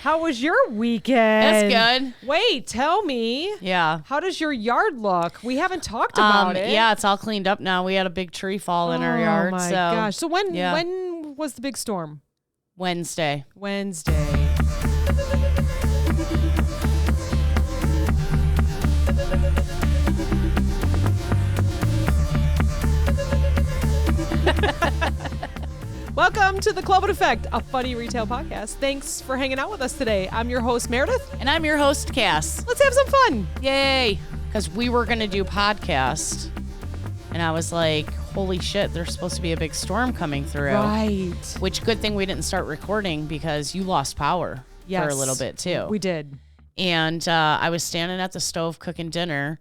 How was your weekend? That's good. Wait, tell me. Yeah. How does your yard look? We haven't talked about it. Yeah, it's all cleaned up now. We had a big tree fall in our yard. Oh my gosh. So when was the big storm? Wednesday. Welcome to the Clopen Effect, a funny retail podcast. Thanks for hanging out with us today. I'm your host, Meredith. And I'm your host, Cass. Let's have some fun. Yay. Because we were going to do podcast. And I was like, holy shit, there's supposed to be a big storm coming through. Right. Which, good thing we didn't start recording because you lost power for a little bit too. We did. And I was standing at the stove cooking dinner.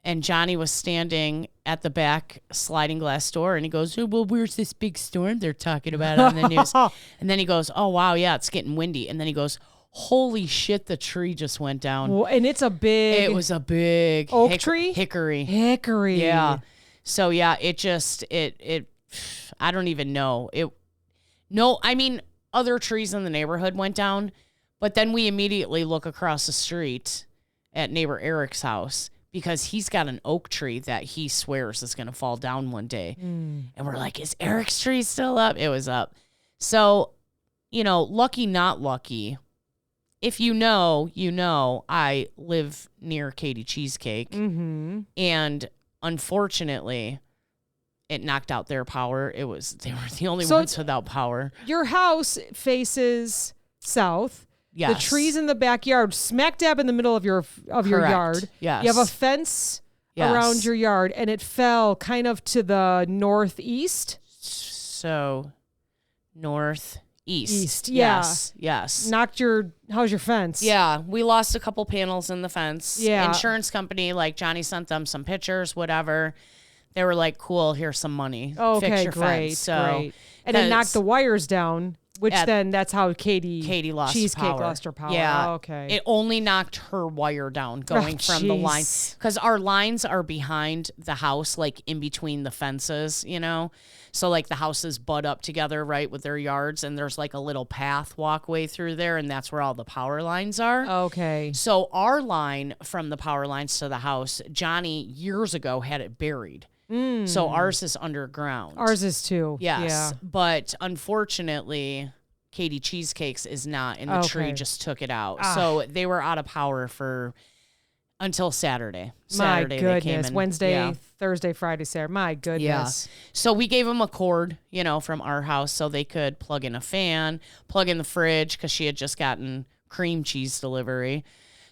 And Johnny was standing at the back sliding glass door, and he goes, "Oh, well, where's this big storm they're talking about on the news?" And then he goes, "Oh, wow, yeah, it's getting windy." And then he goes, "Holy shit, the tree just went down." Well, and it was a big oak tree? Hickory. Yeah. So, yeah, it I don't even know. I mean, other trees in the neighborhood went down, but then we immediately look across the street at neighbor Eric's house, because he's got an oak tree that he swears is going to fall down one day. And we're like, is Eric's tree still up? It was up. So, lucky, not lucky. If you know, I live near Katie Cheesecake. Mm-hmm. And unfortunately, it knocked out their power. They were the only ones without power. Your house faces south. Yes. The trees in the backyard, smack dab in the middle of your yard. Yes. You have a fence around your yard, and it fell kind of to the northeast. So, northeast. East, yeah. Yes. How's your fence? Yeah, we lost a couple panels in the fence. Yeah. Insurance company, like Johnny sent them some pictures, whatever. They were like, cool, here's some money. Okay, Fix your great, fence. So, great. And it knocked the wires down. Then that's how Katie lost Cheesecake power. lost her power. Yeah. Oh, okay. It only knocked her wire down going from the line. Because our lines are behind the house, like in between the fences, So like the houses butt up together, right, with their yards. And there's like a little path walkway through there. And that's where all the power lines are. Okay. So our line from the power lines to the house, Johnny years ago had it buried. So ours is underground. Ours is too. Yes. Yeah. But unfortunately, Katie Cheesecakes is not, and the tree just took it out. So they were out of power until Saturday. My goodness. They came in. Wednesday, Thursday, Friday, Saturday. My goodness. Yeah. So we gave them a cord, from our house so they could plug in a fan, plug in the fridge, because she had just gotten cream cheese delivery.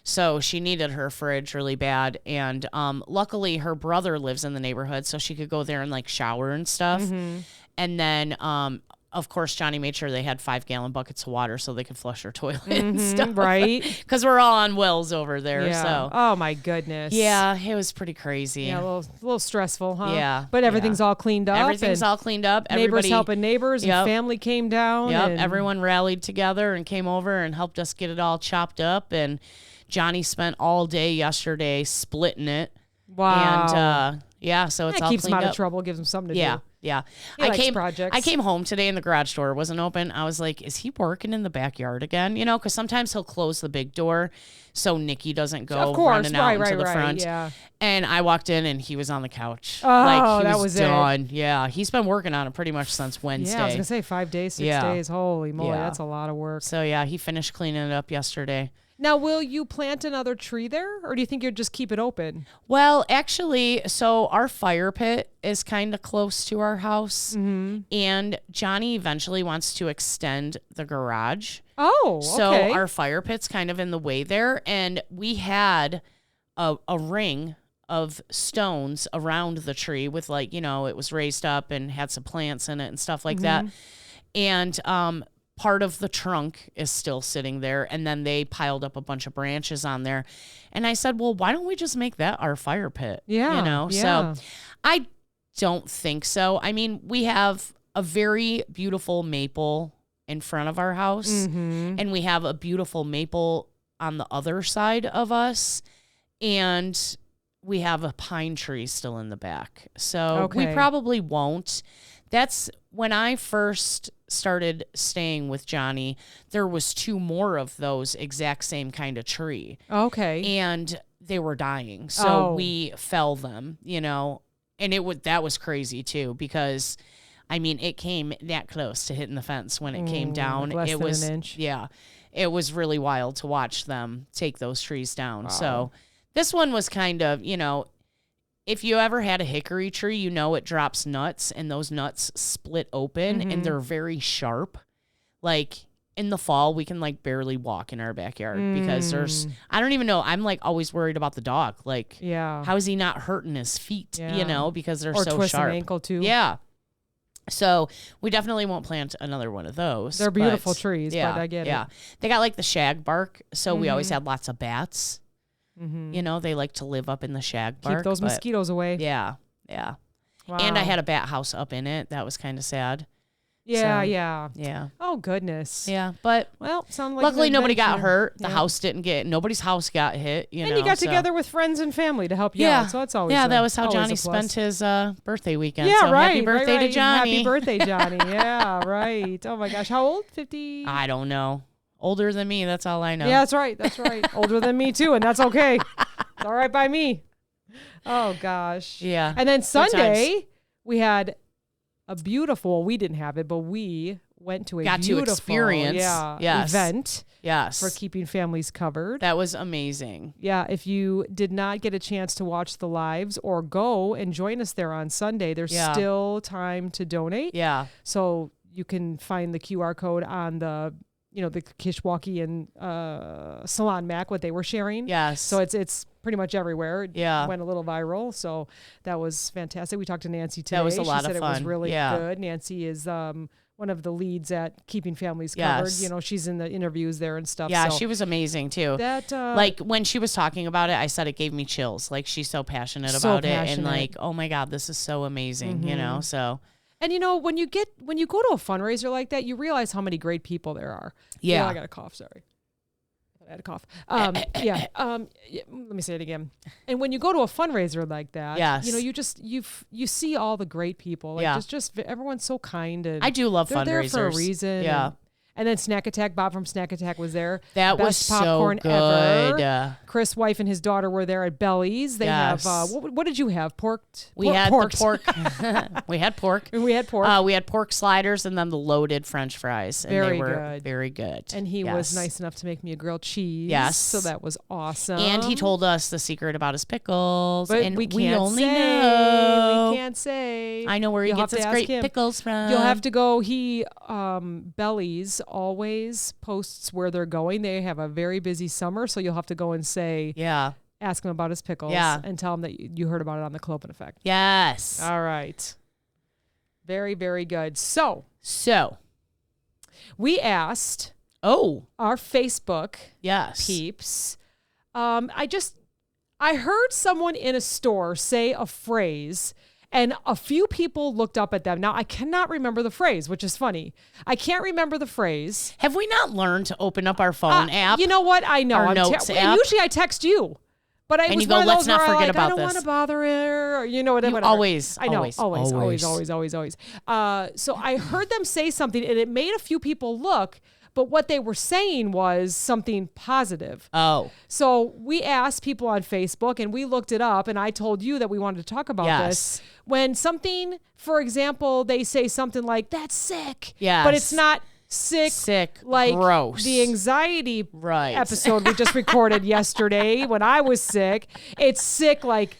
So she needed her fridge really bad. And luckily her brother lives in the neighborhood, so she could go there and like shower and stuff. Mm-hmm. And then, of course, Johnny made sure they had 5-gallon buckets of water so they could flush their toilet and stuff. Right. Because we're all on wells over there. Yeah. So. Oh, my goodness. Yeah, it was pretty crazy. Yeah, a little stressful, huh? Yeah. But everything's all cleaned up. Everything's all cleaned up. Neighbors helping neighbors, and family came down. Yep, and everyone rallied together and came over and helped us get it all chopped up. And Johnny spent all day yesterday splitting it. Wow. And so it's that all keeps him cleaned out up. of trouble, gives him something to do. Yeah. Projects. I came home today and the garage door wasn't open. I was like, is he working in the backyard again? Because sometimes he'll close the big door so Nikki doesn't go running out into the front. Yeah. And I walked in and he was on the couch. Oh, he that was done. it. Yeah. He's been working on it pretty much since Wednesday. Yeah, I was going to say 5 days, 6 days. Holy moly, that's a lot of work. So, he finished cleaning it up yesterday. Now, will you plant another tree there, or do you think you'll just keep it open? Well, actually, so our fire pit is kind of close to our house, and Johnny eventually wants to extend the garage. Oh, okay. So our fire pit's kind of in the way there, and we had a ring of stones around the tree with it was raised up and had some plants in it and stuff like that. And part of the trunk is still sitting there, and then they piled up a bunch of branches on there. And I said, well, why don't we just make that our fire pit? Yeah. So I don't think so. I mean, we have a very beautiful maple in front of our house, and we have a beautiful maple on the other side of us, and we have a pine tree still in the back. So we probably won't. That's when I first started staying with Johnny, there was 2 more of those exact same kind of tree. Okay. And they were dying. So we fell them, and that was crazy too, because I mean, it came that close to hitting the fence when it came down. Like it less was than an inch. Yeah. It was really wild to watch them take those trees down. Wow. So this one was kind of, if you ever had a hickory tree, it drops nuts, and those nuts split open and they're very sharp. Like in the fall, we can like barely walk in our backyard because I don't even know. I'm like always worried about the dog. Like, how is he not hurting his feet, because they're so twist sharp. An ankle too. Yeah. So we definitely won't plant another one of those. They're beautiful trees, but I get it. Yeah. They got like the shag bark. So we always had lots of bats. They like to live up in the shag bark. Keep those mosquitoes away. Yeah. Yeah. Wow. And I had a bat house up in it. That was kind of sad. Yeah, So, yeah. Yeah. Oh, goodness. Yeah. But sounds like luckily nobody got adventure. hurt. The house didn't nobody's house got hit. And you got together with friends and family to help you out. So that's always that was how always Johnny a plus. spent his birthday weekend. Yeah, so right. Happy birthday right. to Johnny. Happy birthday, Johnny. Yeah, right. Oh my gosh. How old? 50? I don't know. Older than me. That's all I know. Yeah, that's right. That's right. Older than me too, and that's okay. It's all right by me. Oh gosh. Yeah. And then Sunday we had a beautiful. We didn't have it, but we went to a got beautiful to experience event. Yes. For keeping families covered. That was amazing. Yeah, if you did not get a chance to watch the lives or go and join us there on Sunday, there's still time to donate. Yeah. So you can find the QR code on the the Kishwaukee and Salon Mac, what they were sharing. Yes. So it's pretty much everywhere. It Yeah. went a little viral. So that was fantastic. We talked to Nancy today. That was a lot she of said fun. It was really Yeah. good. Nancy is one of the leads at Keeping Families Covered. Yes. She's in the interviews there and stuff. Yeah, so she was amazing too. that Like when she was talking about it, I said it gave me chills. Like she's so passionate So about it, and passionate. like, oh my God, this is so amazing. So and when you go to a fundraiser like that, you realize how many great people there are. Yeah. I got a cough. Sorry. I had a cough. Let me say it again. And when you go to a fundraiser like that, Yes. you see all the great people. Like Yeah. just everyone's so kind, and I do love they're fundraisers. there for a reason. Yeah. And then Snack Attack, Bob from Snack Attack was there. That was Best so popcorn good. ever. Chris' wife and his daughter were there at Belly's. They Yes. have what did you have? We had the pork. We had pork. We had pork. We had pork sliders and then the loaded French fries. And Very they were good. Very good. And he was Yes. nice enough to make me a grilled cheese. Yes. So that was awesome. And he told us the secret about his pickles. But and we can't only say. know. We can't say. I know where he You'll gets have his to great ask him. pickles from. You'll have to go. He Belly's always posts where they're going. They have a very busy summer, so you'll have to go and say, ask him about his pickles, and tell him that you heard about it on the Clopen Effect. Yes. All right. Very, very good. So we asked our Facebook peeps. I heard someone in a store say a phrase, and a few people looked up at them. Now, I cannot remember the phrase, which is funny. I can't remember the phrase. Have we not learned to open up our phone app? You know what? I know. Our notes and app? usually I text you. But I And was you go, one of let's those not where forget I about don't this. want to bother her, or whatever. Always. I know. Always. Always. So I heard them say something, and it made a few people look. But what they were saying was something positive. Oh. So we asked people on Facebook, and we looked it up, and I told you that we wanted to talk about this. When something, for example, they say something like, that's sick. Yes. But it's not sick, like gross. the anxiety Right. episode we just recorded yesterday when I was sick. It's sick like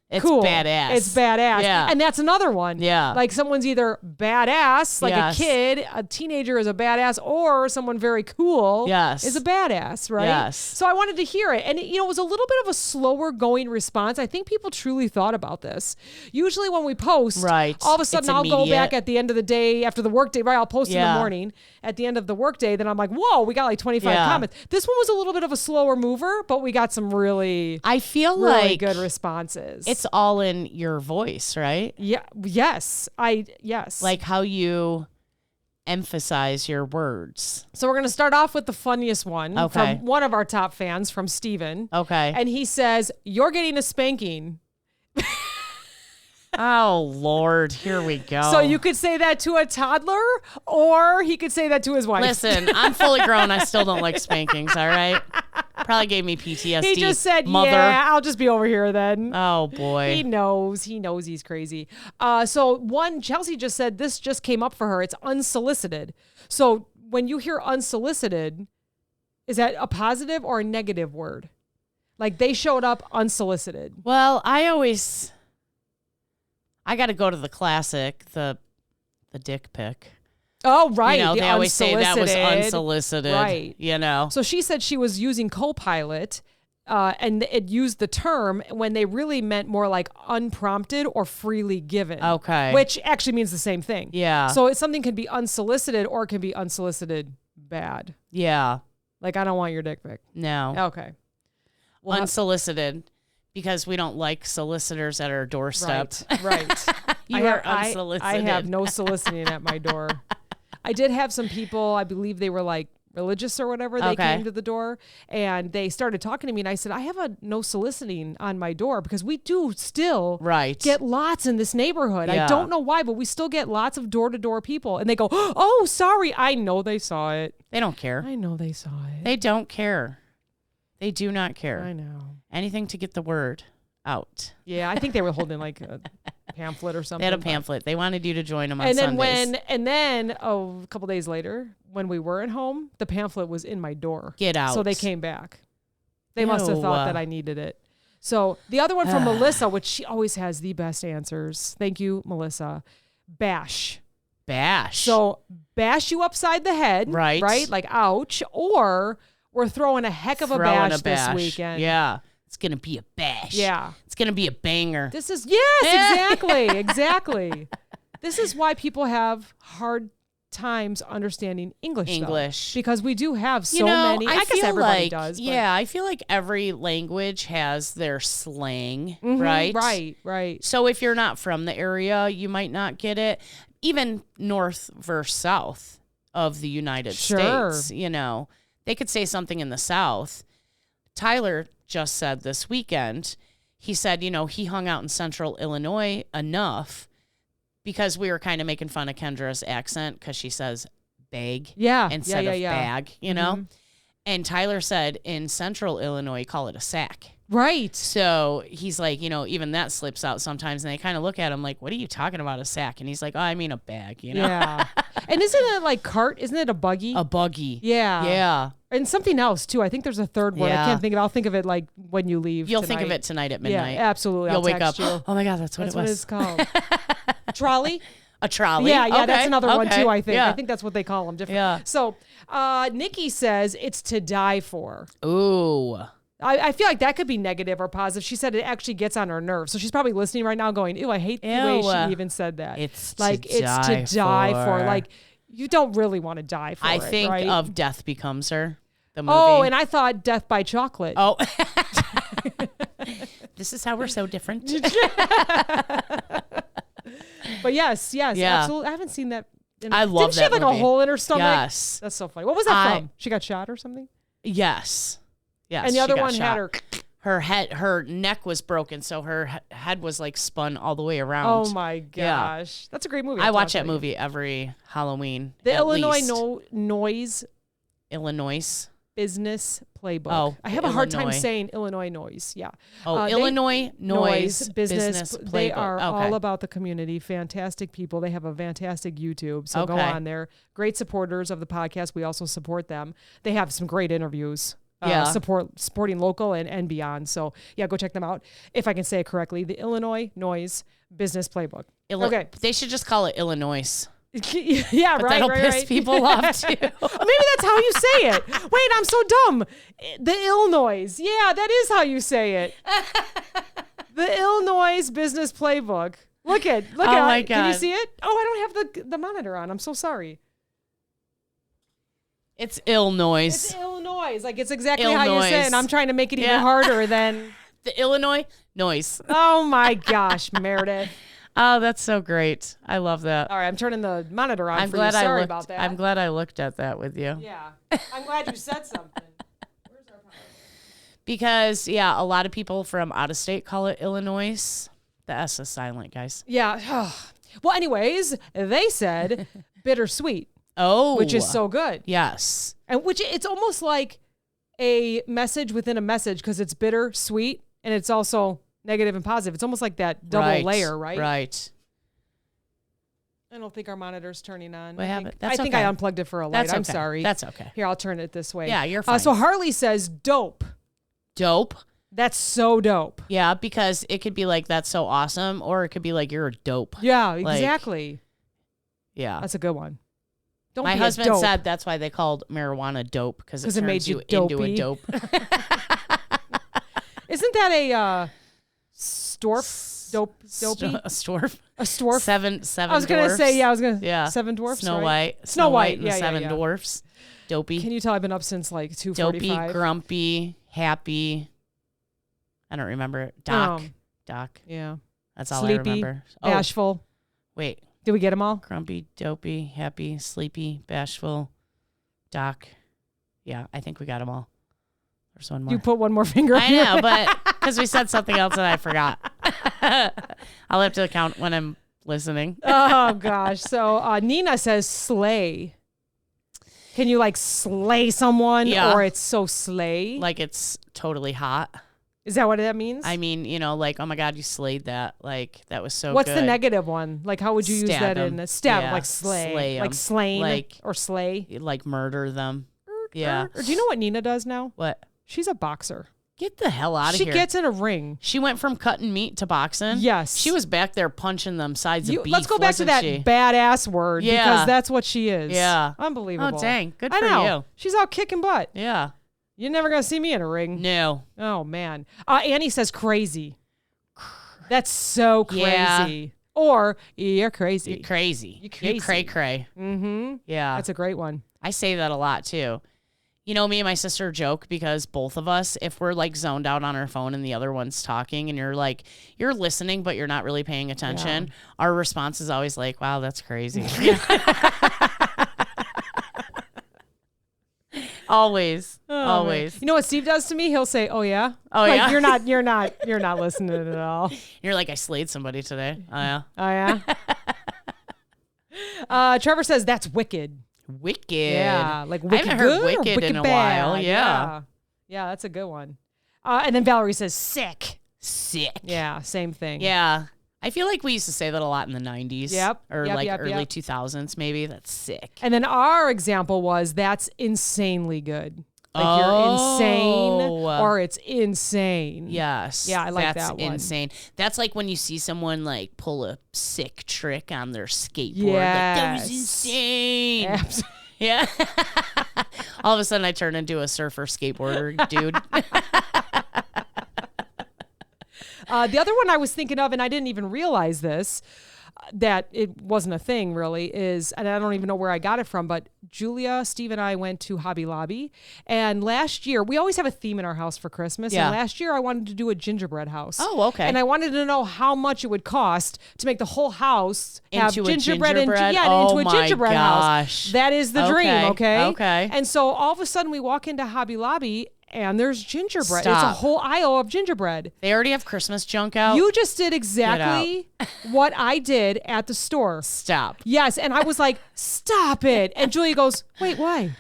It's cool. badass. It's badass. Yeah. And that's another one. Yeah. Like someone's either badass, like Yes. a kid, a teenager is a badass, or someone very cool Yes. is a badass, right? Yes. So I wanted to hear it. And it was a little bit of a slower going response. I think people truly thought about this. Usually when we post, Right. all of a sudden It's I'll go immediate. back at the end of the day, after the workday, right? I'll post in the Yeah. morning. At the end of the workday, then I'm like, whoa, we got like 25 Yeah. comments. This one was a little bit of a slower mover, but we got some really, I feel really like good responses. it's all in your voice, right? Yeah. Yes. Yes. Like how you emphasize your words. So we're going to start off with the funniest one Okay. from one of our top fans, from Steven. Okay. And he says, "You're getting a spanking." Oh, Lord. Here we go. So you could say that to a toddler, or he could say that to his wife. Listen, I'm fully grown. I still don't like spankings, all right? Probably gave me PTSD. He just said, mother. yeah, I'll just be over here then. Oh, boy. He knows he's crazy. Chelsea just said this just came up for her. It's unsolicited. So when you hear unsolicited, is that a positive or a negative word? Like they showed up unsolicited. Well, I got to go to the classic, the dick pic. Oh, right. They always say that was unsolicited. Right. So she said she was using Copilot and it used the term when they really meant more like unprompted or freely given. Okay. Which actually means the same thing. Yeah. So something can be unsolicited or it can be unsolicited bad. Yeah. Like, I don't want your dick pic. No. Okay. Well, unsolicited. Because we don't like solicitors at our doorstep. Right. You are unsolicited. I have no soliciting at my door. I did have some people, I believe they were like religious or whatever. They came to the door and they started talking to me. And I said, I have a no soliciting on my door because we do still get lots in this neighborhood. Yeah. I don't know why, but we still get lots of door-to-door people. And they go, oh, sorry. I know they saw it. They don't care. I know they saw it. They don't care. They do not care. I know. Anything to get the word out. Yeah, I think they were holding like a pamphlet or something. They had a pamphlet. They wanted you to join them on Sundays. Sundays. A couple days later, when we were at home, the pamphlet was in my door. Get out. So they came back. They must have thought that I needed it. So the other one from Melissa, which she always has the best answers. Thank you, Melissa. Bash. So bash you upside the head. Right. Like, ouch. Or we're throwing a heck of a bash this weekend. Yeah. It's going to be a bash. Yeah. It's going to be a banger. This is, yes, exactly. This is why people have hard times understanding English. Because we do have so many. I guess everybody does. But. Yeah, I feel like every language has their slang, right? Right. So if you're not from the area, you might not get it. Even north versus south of the United States, they could say something in the South. Tyler just said this weekend, he said, he hung out in central Illinois enough because we were kind of making fun of Kendra's accent because she says bag instead of bag, And Tyler said in central Illinois, call it a sack. Right. So he's like, even that slips out sometimes. And they kind of look at him like, what are you talking about, a sack? And he's like, oh, I mean a bag, Yeah. And isn't it like cart? Isn't it a buggy? A buggy. Yeah. Yeah. And something else, too. I think there's a third word. I can't think of it. I'll think of it like when you leave You'll think of it tonight at midnight. Yeah, absolutely. You'll wake up. You. Oh, my God, that's what it's called. Trolley? A trolley? Yeah, okay. That's another one, too, I think. Yeah. I think that's what they call them. Different. Yeah. So Nikki says it's to die for. Ooh. I feel like that could be negative or positive. She said it actually gets on her nerves. So she's probably listening right now going, ew, I hate the way she even said that. It's like, to die for. Like, you don't really want to die for I it, think right? of Death Becomes Her, the movie. Oh, and I thought Death by Chocolate. Oh. This is how we're so different. But yes, absolutely. I haven't seen that. I love that Didn't she have like movie. a hole in her stomach? Yes. That's so funny. What was that from? She got shot or something? Yes. And the other one had her neck was broken, so her head was like spun all the way around. Oh my gosh. Yeah. That's a great movie. I watch that movie every Halloween. The Illinois Noise Business Playbook. Oh, I have a hard time saying Illinois Noise. Yeah. Illinois Noise Business Playbook. They are all about the community. Fantastic people. They have a fantastic YouTube. So go on there. Great supporters of the podcast. We also support them. They have some great interviews. Supporting local and beyond. So go check them out. If I can say it correctly, the Illinois Noise Business Playbook. Okay. They should just call it Illinois. Yeah, but that'll piss people off too. Maybe that's how you say it. Wait, I'm so dumb. The Illinois. Yeah, that is how you say it. The Illinois Business Playbook. Look at oh my God. Can you see it? Oh, I don't have the monitor on. I'm so sorry. It's Illinois. It's Illinois. Like, it's exactly how you say it. And I'm trying to make it even harder than the Illinois noise. Oh my gosh, Meredith. Oh, that's so great. I love that. All right, I'm turning the monitor on for you. Sorry about that. I'm glad I looked at that with you. Yeah. I'm glad you said something. Where's our power? Because, a lot of people from out of state call it Illinois. The S is silent, guys. Yeah. Well, anyways, they said bittersweet. Oh. Which is so good. Yes. And which it's almost like a message within a message because it's bitter, sweet, and it's also negative and positive. It's almost like that double layer, right? Right. I don't think our monitor's turning on. I think I unplugged it for a light. That's okay. I'm sorry. That's okay. Here, I'll turn it this way. Yeah, you're fine. So Harley says dope. Dope? That's so dope. Yeah, because it could be like, that's so awesome, or it could be like, you're a dope. Yeah, exactly. Yeah. That's a good one. My husband said that's why they called marijuana dope, because it turns you into a dope. Isn't that a storf? Dopey? A storf? A storf? Seven I was going to say, Seven Dwarfs, Snow right? White. Snow White. And the Seven Dwarfs. Dopey. Can you tell I've been up since like 2:45? Dopey, grumpy, happy. I don't remember it. Doc. Yeah. That's all Sleepy, I remember. Bashful. Wait. Did we get them all? Grumpy, dopey, happy, sleepy, bashful, Doc. Yeah, I think we got them all. There's one more. You put one more finger on I know, but because we said something else and I forgot. I'll have to count when I'm listening. Oh, gosh. So Nina says slay. Can you like slay someone? Yeah. Or it's so slay? Like it's totally hot. Is that what that means? I mean, like, oh my God, you slayed that. Like, that was so What's good. the negative one? Like, how would you use that in a stab? Yeah. Like slay. Slay 'em. Like slain like, or slay. Like murder them. Yeah. Or do you know what Nina does now? What? She's a boxer. Get the hell out of here. She gets in a ring. She went from cutting meat to boxing. Yes. She was back there punching them sides of beef. Let's go back to that badass word because that's what she is. Yeah. Unbelievable. Oh, dang. Good for you. She's out kicking butt. Yeah. You're never going to see me in a ring. No. Oh, man. Annie says crazy. That's so crazy. Yeah. Or you're crazy. You're crazy. You're crazy. You cray-cray. Mm-hmm. Yeah. That's a great one. I say that a lot, too. You know, me and my sister joke because both of us, if we're like zoned out on our phone and the other one's talking and you're like, you're listening, but you're not really paying attention, our response is always like, wow, that's crazy. Always. Always. Man. You know what Steve does to me? He'll say, "Oh yeah." Oh like, yeah. You're not listening at all. You're like, I slayed somebody today. Oh yeah. Oh yeah. Trevor says that's wicked. Wicked. Yeah, like wicked. I haven't heard good wicked in a bad. while. Yeah. Yeah, that's a good one. And then Valerie says sick. Sick. Yeah, same thing. Yeah. I feel like we used to say that a lot in the 90s. Yep. Or early 2000s, maybe. That's sick. And then our example was that's insanely good. Like you're insane or it's insane. Yes. Yeah, I like that's that one. Insane. That's like when you see someone like pull a sick trick on their skateboard. Yes. Like, that was insane. Absolutely. Yeah. All of a sudden I turn into a surfer skateboarder dude. The other one I was thinking of, and I didn't even realize this, that it wasn't a thing really, is, and I don't even know where I got it from, but Julia, Steve, and I went to Hobby Lobby. And last year, we always have a theme in our house for Christmas. Yeah. And last year, I wanted to do a gingerbread house. Oh, okay. And I wanted to know how much it would cost to make the whole house have into gingerbread. Oh into a gingerbread gosh. house. That is the dream, okay? Okay. And so all of a sudden, we walk into Hobby Lobby, and there's gingerbread. Stop. It's a whole aisle of gingerbread. They already have Christmas junk out. You just did exactly what I did at the store. Stop. Yes. And I was like, stop it. And Julia goes, wait, why?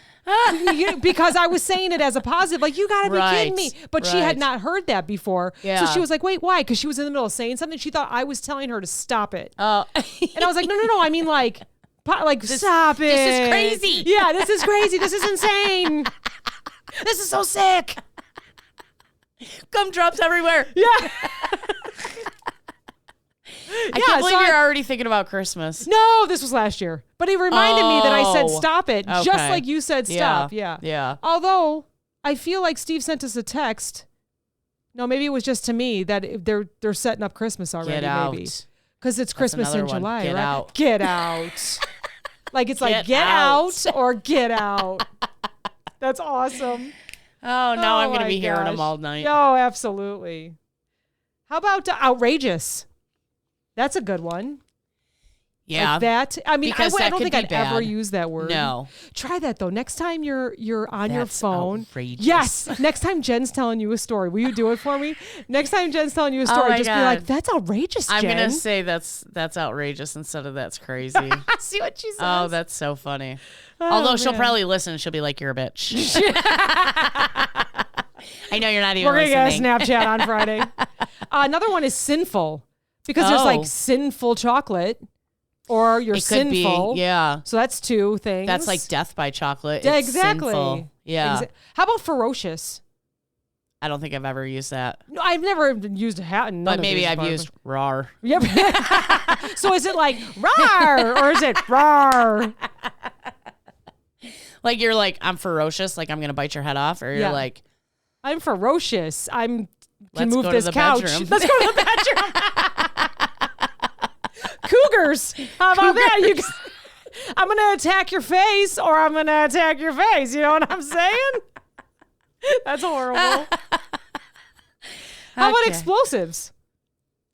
Because I was saying it as a positive, like, you gotta be kidding me. But she had not heard that before. Yeah. So she was like, wait, why? Because she was in the middle of saying something. She thought I was telling her to stop it. Oh. And I was like, no. I mean, like stop it. This is crazy. Yeah, this is crazy. This is insane. This is so sick. Gumdrops everywhere. Yeah. I can't believe you're already thinking about Christmas. No, this was last year. But it reminded me that I said stop it, just like you said stop. Yeah. Yeah. Although I feel like Steve sent us a text. No, maybe it was just to me that they're setting up Christmas already. Get out. Maybe because it's Christmas in July, Get right? out. Get out. Like it's like get out or get out. That's awesome. Oh, now I'm going to my be hearing them gosh. all night. Oh, absolutely. How about outrageous? That's a good one. Yeah. Like that. I mean, I don't think I'd bad. ever use that word. No. Try that though. Next time you're on your phone. Outrageous. Yes. Next time Jen's telling you a story, will you do it for me? Next time Jen's telling you a story, just be like, "That's outrageous, Jen." I'm gonna say that's outrageous instead of that's crazy. See what she says. Oh, that's so funny. Although she'll probably listen, she'll be like, "You're a bitch." I know you're not even. We're gonna listening. get a Snapchat on Friday. Another one is sinful because there's like sinful chocolate. Or you're sinful. Yeah. So that's two things. That's like death by chocolate. Yeah, it's exactly. Sinful. Yeah. How about ferocious? I don't think I've ever used that. No, I've never used a hat. But maybe I've used rar. Yep. So is it like rar or is it rar? Like you're like, I'm ferocious, like I'm going to bite your head off. Or you're like, I'm ferocious. Can let's move go this to the couch. bedroom. Let's go to the bedroom. Cougars. How about that? I'm going to attack your face or I'm going to attack your face. You know what I'm saying? That's horrible. How about explosives?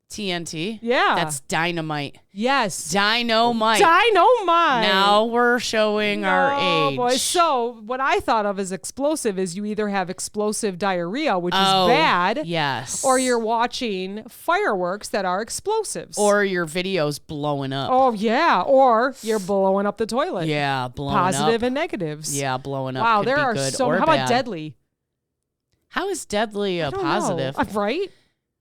TNT. Yeah. That's dynamite. Yes. Dynamite. Dynamite. Now we're showing our age. Boy. So what I thought of as explosive is you either have explosive diarrhea, which is bad. Yes. Or you're watching fireworks that are explosives. Or your video's blowing up. Oh, yeah. Or you're blowing up the toilet. Yeah, blowing up. Positive and negatives. Yeah, blowing up. Wow, could there be are good so or How about bad. deadly? How is deadly a I don't positive? know. Right?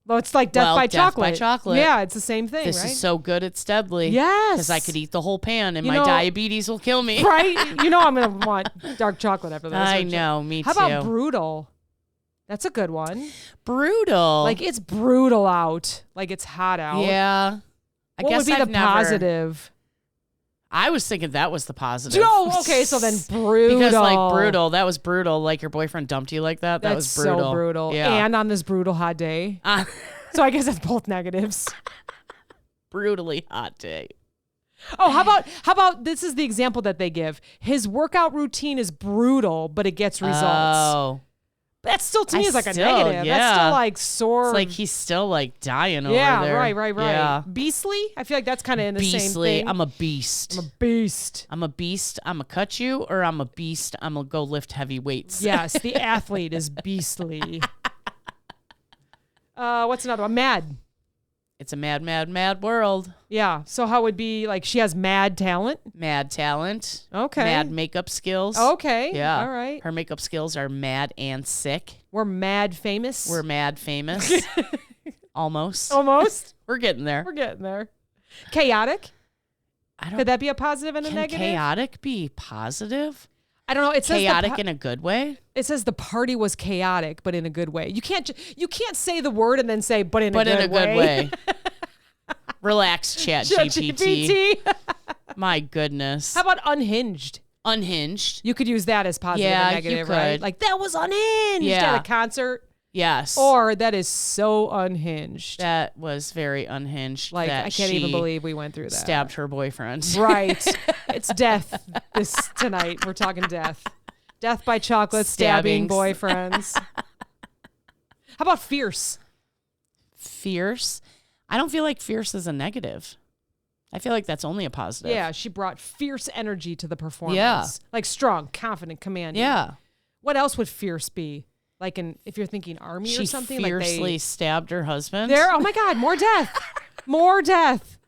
Well, it's like death by chocolate. Death by chocolate. Yeah, it's the same thing, This right? is so good, it's deadly. Yes. Because I could eat the whole pan and my diabetes will kill me. Right? You know I'm going to want dark chocolate after this. I know, me too. How about brutal? That's a good one. Brutal? Like it's brutal out. Like it's hot out. Yeah. What would be the positive? I was thinking that was the positive. Oh, okay. So then brutal. Because like brutal, that was brutal. Like your boyfriend dumped you like that. That was brutal. So brutal. Yeah. And on this brutal hot day. So I guess that's both negatives. Brutally hot day. Oh, how about this is the example that they give. His workout routine is brutal, but it gets results. Oh. That still to me is like a negative. Yeah. That's still like sore. It's like he's still like dying over there. Yeah, right. Yeah. Beastly? I feel like that's kind of in the same thing. I'm a beast. I'm a beast. I'm a beast. I'm going to cut you, or I'm a beast. I'm going to go lift heavy weights. Yes, the athlete is beastly. What's another one? Mad. It's a mad, mad, mad world. Yeah. So how would be like she has mad talent? Mad talent. Okay. Mad makeup skills. Okay. Yeah. All right. Her makeup skills are mad and sick. We're mad famous. We're mad famous. Almost. Almost. We're getting there. We're getting there. Chaotic. Could that be a positive and a Can negative? chaotic be positive? I don't know. It says chaotic in a good way. It says the party was chaotic, but in a good way. You can't say the word and then say but in a good way. Relax, Chat GPT. My goodness. How about unhinged? Unhinged. You could use that as positive and negative, you could. right? Like that was unhinged at a concert. Yes. Or that is so unhinged. That was very unhinged. Like that I can't even believe we went through that. Stabbed her boyfriend. Right. It's death tonight. We're talking death. Death by chocolate, stabbing boyfriends. How about fierce? Fierce? I don't feel like fierce is a negative. I feel like that's only a positive. Yeah, she brought fierce energy to the performance. Yeah. Like strong, confident, commanding. Yeah. What else would fierce be? Like if you're thinking army or something. She fiercely stabbed her husband. Oh my God, more death. More death.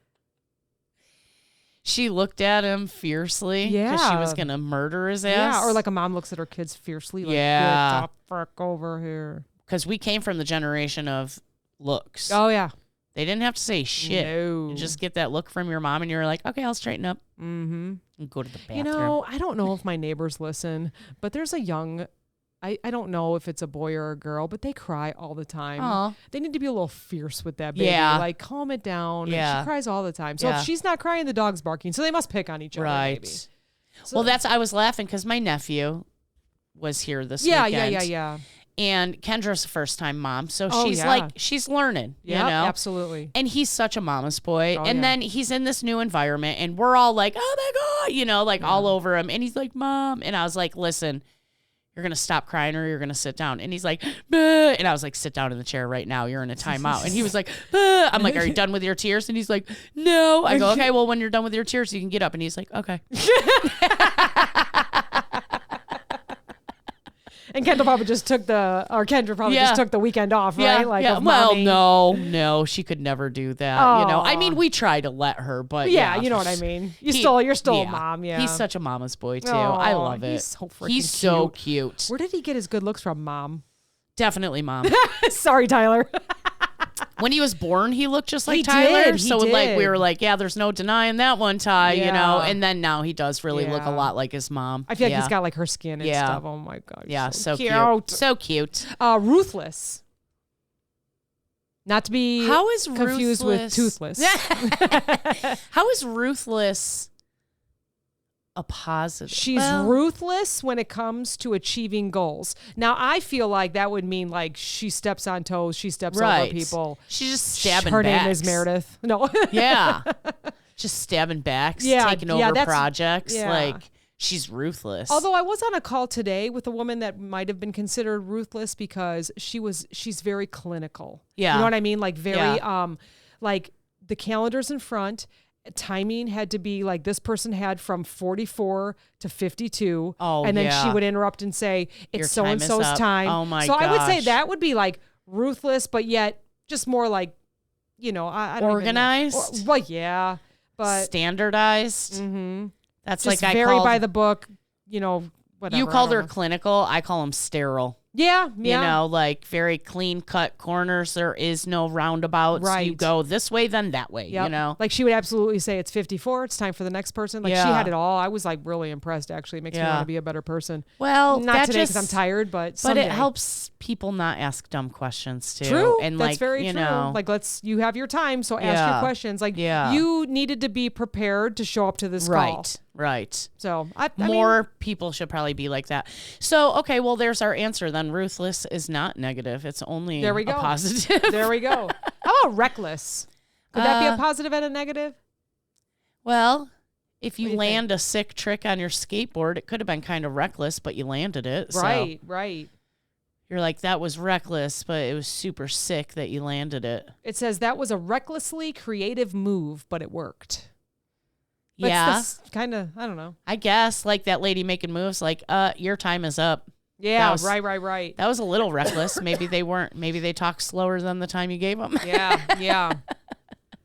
She looked at him fiercely. Yeah. Because she was going to murder his ass. Yeah, or like a mom looks at her kids fiercely. Like, yeah. Get the frick over here. Because we came from the generation of looks. Oh, yeah. They didn't have to say shit. No. You just get that look from your mom and you're like, okay, I'll straighten up. Mm-hmm. And go to the bathroom. You know, I don't know if my neighbors listen, but there's a young... I don't know if it's a boy or a girl, but they cry all the time. Aww. They need to be a little fierce with that baby. Yeah. Like, calm it down. Yeah. She cries all the time. So if she's not crying, the dog's barking. So they must pick on each other. Right. Maybe. So, well, I was laughing because my nephew was here this weekend. Yeah. And Kendra's a first-time mom, so she's learning, you know? Absolutely. And he's such a mama's boy. And then he's in this new environment, and we're all like, oh, my God, you know, like all over him. And he's like, Mom. And I was like, listen, you're going to stop crying or you're going to sit down. And he's like, "Bah." And I was like, sit down in the chair right now. You're in a timeout. And he was like, "Bah." I'm like, are you done with your tears? And he's like, no. I go, okay, well, when you're done with your tears, you can get up. And he's like, okay. And Kendra probably just took the weekend off, right? Yeah, Like, yeah. Well, no, she could never do that. I mean, we try to let her, but yeah, you know what I mean. You're still a mom. Yeah, he's such a mama's boy too. I love it. He's so freaking He's so cute. Where did he get his good looks from, Mom? Definitely, Mom. Sorry, Tyler. When he was born, he looked just like Tyler. Did. We were like, yeah, there's no denying that one, Ty, And then now he does really look a lot like his mom. I feel like he's got like her skin and stuff. Oh my God. Yeah, so cute. So cute. Ruthless. Not to be confused with toothless. How is ruthless a positive? She's ruthless when it comes to achieving goals. Now, I feel like that would mean like she steps on toes, she steps over people. She's just stabbing Her backs. name is Meredith. No. Yeah. Just stabbing backs, taking over projects. Yeah. Like, she's ruthless. Although I was on a call today with a woman that might have been considered ruthless because she's very clinical. Yeah. You know what I mean? Like very like the calendar's in front. Timing had to be like this person had from 44 to 52. Oh, and then she would interrupt and say, it's so and so's time. Oh my gosh. So I would say that would be like ruthless, but yet just more like, I don't organized. Well, yeah, but standardized. Mm-hmm. That's just like very by the book. Whatever. You called her clinical. I call them sterile. Yeah. Like very clean cut corners. There is no roundabouts. Right. You go this way, then that way, Like she would absolutely say it's 54. It's time for the next person. Like she had it all. I was like really impressed, actually. It makes me want to be a better person. Well, not today because I'm tired, but someday. But it helps people not ask dumb questions too. True. And that's very true. Like you have your time, so ask your questions. Like you needed to be prepared to show up to this call. Right. So I more people should probably be like that. So, okay, well, there's our answer then. Ruthless is not negative. It's only a positive. There we go. How about reckless? Could that be a positive and a negative? Well, if you land a sick trick on your skateboard, it could have been kind of reckless, but you landed it. Right. You're like, that was reckless, but it was super sick that you landed it. It says that was a recklessly creative move, but it worked. But kind of, I don't know. I guess like that lady making moves like, your time is up. Yeah, right. That was a little reckless. Maybe they talked slower than the time you gave them. Yeah. How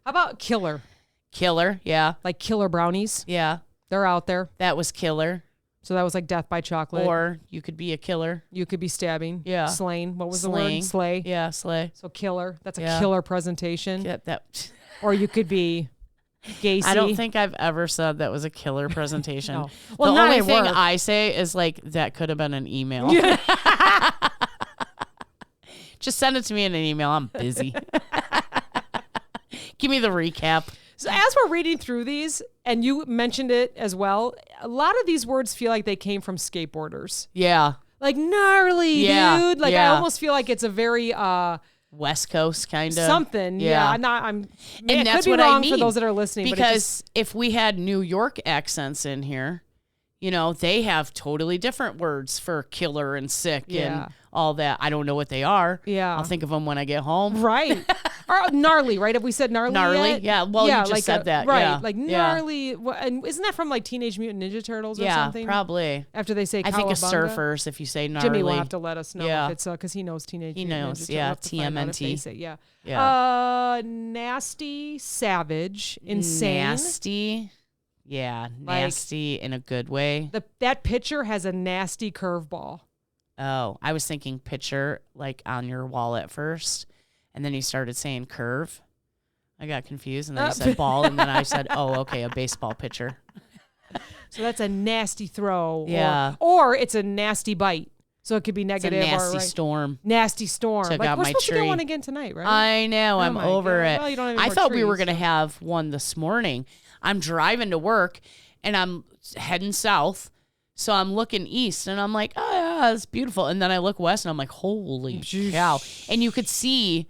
about killer? Killer, yeah. Like killer brownies? Yeah. They're out there. That was killer. So that was like death by chocolate. Or you could be a killer. You could be stabbing. Yeah. Slain. What was the word? Slay. Yeah, slay. So killer. That's a killer presentation. Yeah, that. Or you could be Gacy. I don't think I've ever said that was a killer presentation. No. Well, the only thing I say is like, that could have been an email. Just send it to me in an email. I'm busy. Give me the recap. So as we're reading through these, and you mentioned it as well, a lot of these words feel like they came from skateboarders. Yeah. Like gnarly, dude. Like I almost feel like it's a very West Coast kind of something. Yeah. And that's could be what wrong I mean for those that are listening. Because if we had New York accents in here, they have totally different words for killer and sick and all that. I don't know what they are. Yeah. I'll think of them when I get home. Right. Or gnarly, right? Have we said gnarly yet? Yeah. Well, you just said that. Right. Yeah. Like gnarly. And isn't that from like Teenage Mutant Ninja Turtles or something? Yeah, probably. After they say I think of Cowabunga? Surfers if you say gnarly. Jimmy will have to let us know if it's because he knows Teenage Mutant Ninja Turtles. Yeah. TMNT. Yeah. Nasty, savage, insane. Nasty. Yeah, nasty in a good way. That pitcher has a nasty curveball. Oh, I was thinking pitcher like on your wall at first, and then he started saying curve. I got confused, and then he said ball, and then I said, oh, okay, a baseball pitcher. So that's a nasty throw. Yeah. Or it's a nasty bite. So it could be negative. It's a nasty storm. Nasty storm. Took like out we're my supposed tree. to get one again tonight, right? I know. I'm over it. Well, you don't have I thought we were going to have one this morning. I'm driving to work, and I'm heading south. So I'm looking east, and I'm like, oh, yeah, it's beautiful. And then I look west, and I'm like, holy cow. And you could see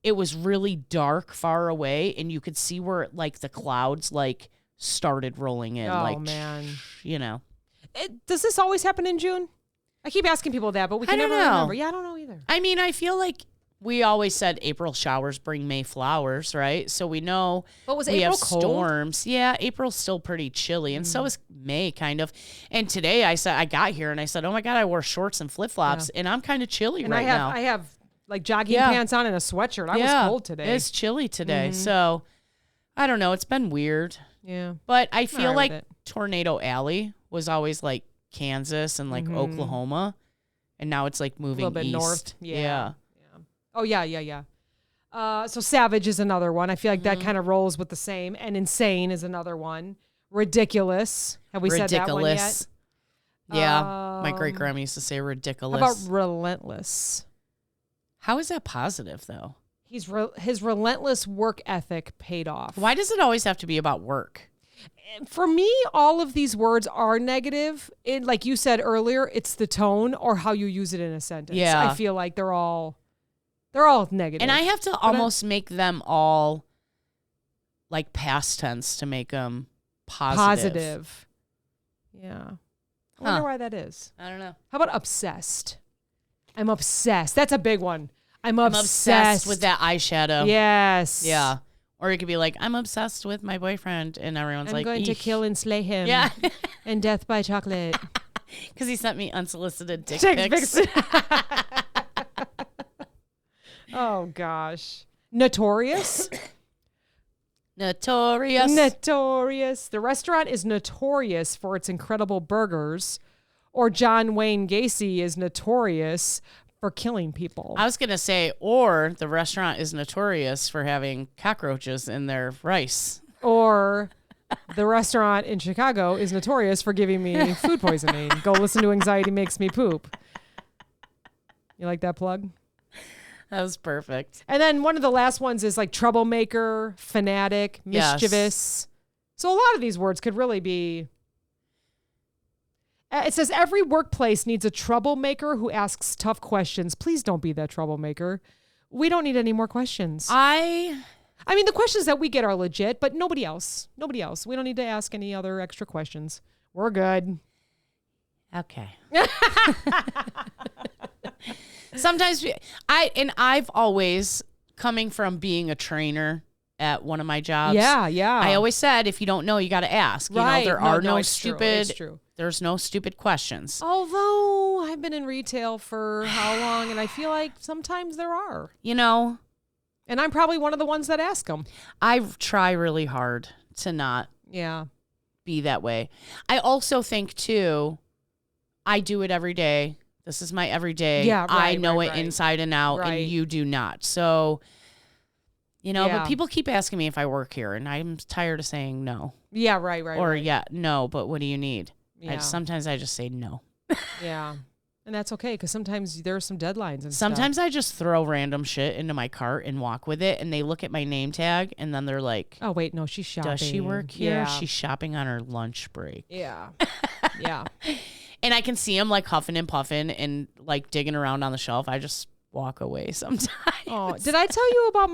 it was really dark far away, and you could see where, like, the clouds, like, started rolling in. Oh, like, man. Does this always happen in June? I keep asking people that, but we can never remember. Yeah, I don't know either. I mean, I feel like we always said April showers bring May flowers, right? So we know we have storms. Yeah, April's still pretty chilly, and so is May, kind of. And today I got here and I said, oh my God, I wore shorts and flip-flops, and I'm kind of chilly now. I have like jogging pants on and a sweatshirt. I was cold today. It's chilly today. So I don't know. It's been weird. Yeah. But I feel like Tornado Alley was always like Kansas and like Oklahoma, and now it's like moving a little bit east. North. Yeah. Oh, yeah. So Savage is another one. I feel like that kind of rolls with the same. And Insane is another one. Ridiculous. Have we said that one yet? Yeah. My great-grandma used to say ridiculous. How about Relentless? How is that positive, though? His relentless work ethic paid off. Why does it always have to be about work? For me, all of these words are negative. Like you said earlier, it's the tone or how you use it in a sentence. Yeah. I feel like they're all negative. And I have to almost make them all like past tense to make them positive. Yeah. I wonder why that is. I don't know. How about obsessed? I'm obsessed. That's a big one. I'm obsessed with that eyeshadow. Yes. Yeah. Or it could be like, I'm obsessed with my boyfriend. And everyone's I'm like, going to kill and slay him. Yeah. And death by chocolate. Because he sent me unsolicited dick pics. Oh, gosh. Notorious. Notorious. The restaurant is notorious for its incredible burgers. Or John Wayne Gacy is notorious for killing people. I was going to say, or the restaurant is notorious for having cockroaches in their rice. Or the restaurant in Chicago is notorious for giving me food poisoning. Go listen to Anxiety Makes Me Poop. You like that plug? That was perfect. And then one of the last ones is like troublemaker, fanatic, mischievous. Yes. So a lot of these words could really be... It says every workplace needs a troublemaker who asks tough questions. Please don't be that troublemaker. We don't need any more questions. I mean, the questions that we get are legit, but nobody else. We don't need to ask any other extra questions. We're good. Okay. Sometimes I've always, coming from being a trainer at one of my jobs. Yeah. I always said, if you don't know, you got to ask. Right. You know, there are no stupid. It's true. There's no stupid questions. Although I've been in retail for how long, and I feel like sometimes there are. You know. And I'm probably one of the ones that ask them. I try really hard to not be that way. I also think, too, I do it every day. This is my everyday. Yeah, right, I know it inside and out, and you do not. So, you know, but people keep asking me if I work here, and I'm tired of saying no. Yeah, right. Or, no, but what do you need? Yeah. Sometimes I just say no. Yeah. And that's okay, because sometimes there are some deadlines and sometimes stuff. I just throw random shit into my cart and walk with it, and they look at my name tag, and then they're like, oh, wait, no, she's shopping. Does she work here? Yeah. She's shopping on her lunch break. Yeah. Yeah. And I can see them like huffing and puffing and like digging around on the shelf. I just walk away sometimes. Oh, did I tell you about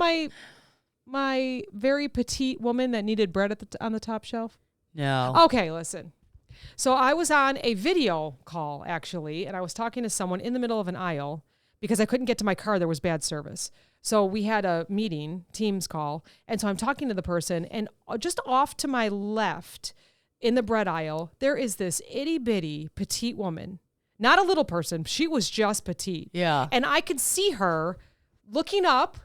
my very petite woman that needed bread on the top shelf? No. Okay, listen. So I was on a video call, actually, and I was talking to someone in the middle of an aisle because I couldn't get to my car. There was bad service. So we had a meeting, Teams call, and so I'm talking to the person, and just off to my left in the bread aisle, there is this itty-bitty petite woman. Not a little person. She was just petite. Yeah. And I could see her looking up,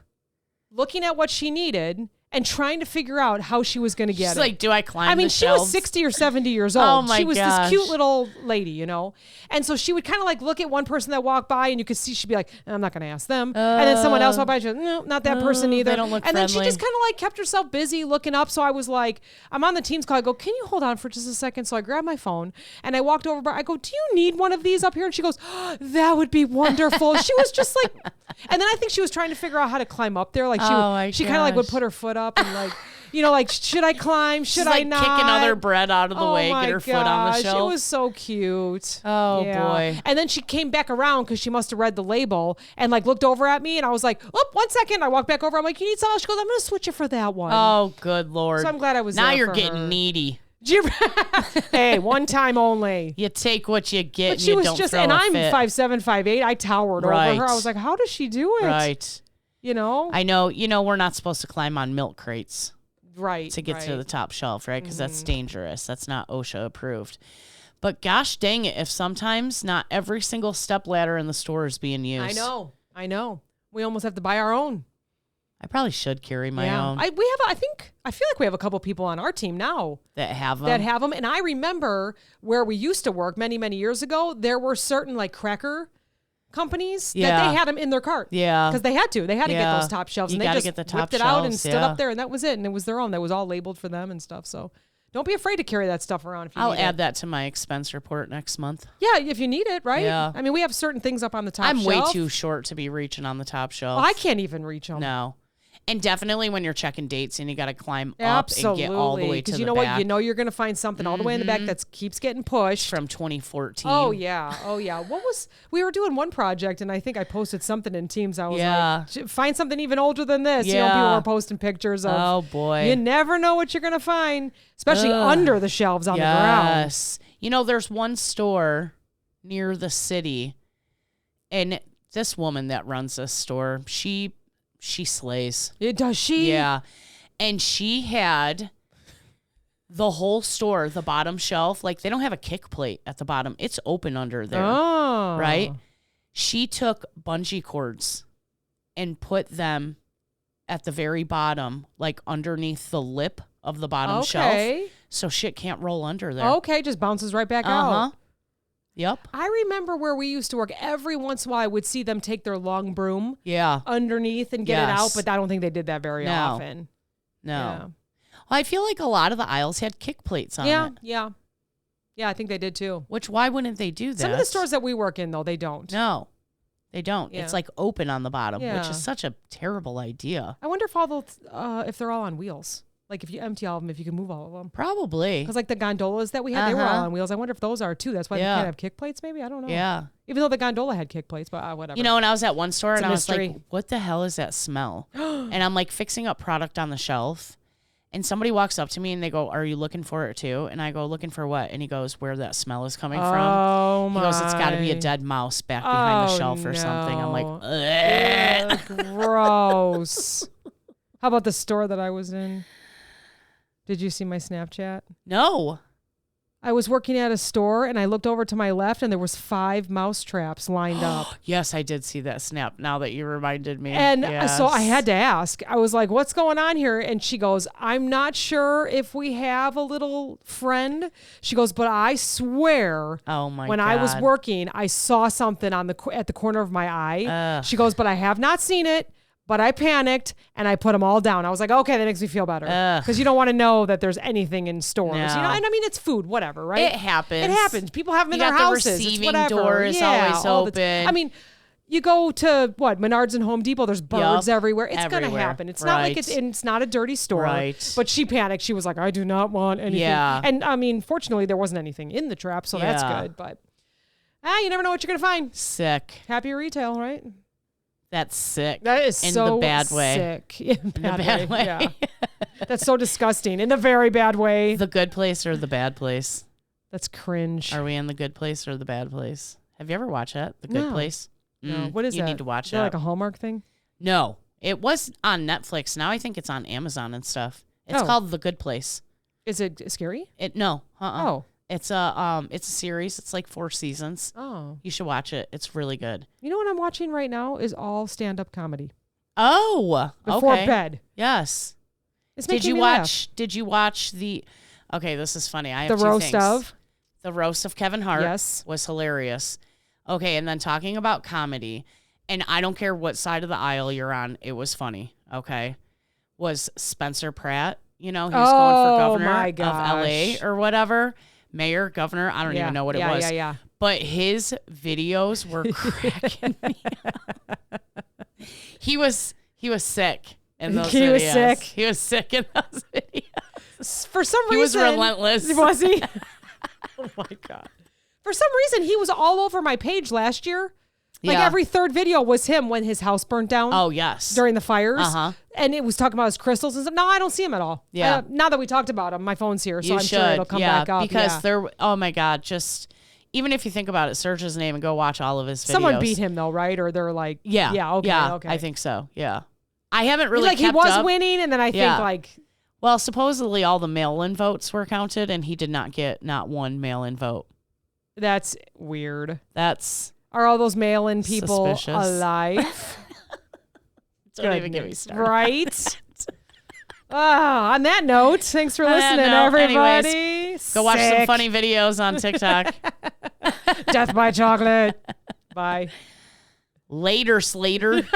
looking at what she needed, and trying to figure out how she was going to get it. She's like, do I climb the she shelves? was 60 or 70 years old. Oh my She was gosh. this cute little lady, you know? And so she would kind of like look at one person that walked by, and you could see she'd be like, I'm not going to ask them. And then someone else walked by, and she'd be like, no, not that person either. They don't look and friendly. then she just kind of like kept herself busy looking up. So I was like, I'm on the Teams call. I go, can you hold on for just a second? So I grabbed my phone, and I walked over. I go, do you need one of these up here? And she goes, oh, that would be wonderful. She was just like, and then I think she was trying to figure out how to climb up there. Like she kind of like would put her foot up and like, you know, like, should I climb? Should I not? Kicking other bread out of the way, get her foot on the shelf. It was so cute. Oh, boy. And then she came back around because she must have read the label and like looked over at me, and I was like, oh, 1 second. I walked back over. I'm like, you need something? She goes, I'm going to switch it for that one. Oh, good Lord. So I'm glad I was now there you're for getting her. needy. Hey, one time only. You take what you get, but and she you was don't just, throw and a I'm fit. 5'7", 5'8". I towered over her. I was like, how does she do it? Right. You know? I know. We're not supposed to climb on milk crates. Right. To get to the top shelf, right? Because that's dangerous. That's not OSHA approved. But gosh dang it, if sometimes not every single step ladder in the store is being used. I know. We almost have to buy our own. I probably should carry my own. I feel like we have a couple people on our team now that have them. And I remember where we used to work many, many years ago, there were certain like cracker companies that they had them in their cart. Yeah. Because they had to. They had to get those top shelves. And they just get the top whipped it out and stood up there, and that was it. And it was their own. That was all labeled for them and stuff. So don't be afraid to carry that stuff around if you need it. I'll add that to my expense report next month. Yeah, if you need it, right? Yeah. I mean, we have certain things up on the top I'm shelf. way too short to be reaching on the top shelf. I can't even reach them. No. And definitely when you're checking dates and you got to climb up and get all the way to the back. Because you know what? You know you're going to find something all the way in the back that keeps getting pushed. From 2014. Oh, yeah. We were doing one project, and I think I posted something in Teams. I was like, find something even older than this. Yeah. People were posting pictures of. Oh, boy. You never know what you're going to find, especially under the shelves on the ground. Yes. There's one store near the city, and this woman that runs this store, she slays. Does she? Yeah. And she had the whole store, the bottom shelf, like they don't have a kick plate at the bottom. It's open under there. Oh. Right? She took bungee cords and put them at the very bottom, like underneath the lip of the bottom shelf. So shit can't roll under there. Okay, just bounces right back out. Yep. I remember where we used to work. Every once in a while, I would see them take their long broom underneath and get it out, but I don't think they did that very often. No. Yeah. Well, I feel like a lot of the aisles had kick plates on it. Yeah, I think they did too. Why wouldn't they do that? Some of the stores that we work in, though, they don't. No, they don't. Yeah. It's like open on the bottom, Yeah. which is such a terrible idea. I wonder if they're all on wheels. Like if you empty all of them, if you can move all of them. Probably. Because like the gondolas that we had, they were all on wheels. I wonder if those are too. That's why they can't have kick plates maybe? I don't know. Yeah. Even though the gondola had kick plates, but whatever. When I was at one store and I was mystery. like, what the hell is that smell? And I'm like fixing up product on the shelf. And somebody walks up to me and they go, are you looking for it too? And I go, looking for what? And he goes, where that smell is coming from. Oh, my. He goes, it's got to be a dead mouse back behind the shelf or something. I'm like, ugh. Gross. How about the store that I was in? Did you see my Snapchat? No. I was working at a store and I looked over to my left and there was 5 mouse traps lined up. Yes, I did see that snap now that you reminded me. And so I had to ask. I was like, what's going on here? And she goes, I'm not sure if we have a little friend. She goes, but I swear when I was working, I saw something at the corner of my eye. She goes, but I have not seen it. But I panicked and I put them all down. I was like, okay, that makes me feel better. Because you don't want to know that there's anything in stores. No. And I mean, it's food, whatever, right? It happens. People have them in their houses. The receiving door is always open. I mean, you go to Menards and Home Depot, there's birds everywhere. It's going to happen. It's not like it's not a dirty store. Right. But she panicked. She was like, I do not want anything. Yeah. And I mean, fortunately, there wasn't anything in the trap, so that's good. But you never know what you're going to find. Sick. Happy retail, right? That's sick. That is in so the bad way. Sick. In the bad way. Yeah. That's so disgusting. In the very bad way. The good place or the bad place? That's cringe. Are we in the good place or the bad place? Have you ever watched that? The Good Place? No. What is that? You need to watch it. Like a Hallmark thing? No. It was on Netflix. Now I think it's on Amazon and stuff. It's called The Good Place. Is it scary? No. Oh. It's a series. It's like 4 seasons. Oh. You should watch it. It's really good. You know what I'm watching right now is all stand-up comedy. Oh. Before bed. Yes. It's making me laugh. Did you watch the Okay, this is funny. I have the roast of The roast of Kevin Hart yes. was hilarious. Okay, and then talking about comedy, and I don't care what side of the aisle you're on, it was funny, okay? Was Spencer Pratt, he's going for governor of LA or whatever. Mayor, governor, I don't even know what it was. Yeah. But his videos were cracking me up. He was sick in those videos. He was sick in those videos. For some reason. He was relentless. Was he? Oh, my God. For some reason, he was all over my page last year. Like every third video was him when his house burnt down. Oh, yes. During the fires. And it was talking about his crystals and stuff. No, I don't see him at all. Yeah. Now that we talked about him, my phone's here, so You I'm should. sure it'll come back up. Because oh my God, just even if you think about it, search his name and go watch all of his videos. Someone beat him though, right? Or they're like, okay. I think so. Yeah. I haven't really kept he was winning, and then I think like. Well, supposedly all the mail-in votes were counted, and he did not get not one mail-in vote. That's weird. Are all those mail-in people suspicious. Alive? Don't even get me started. Right? On that note, thanks for listening, everybody. Anyways, go watch some funny videos on TikTok. Death by chocolate. Bye. Later, Slater.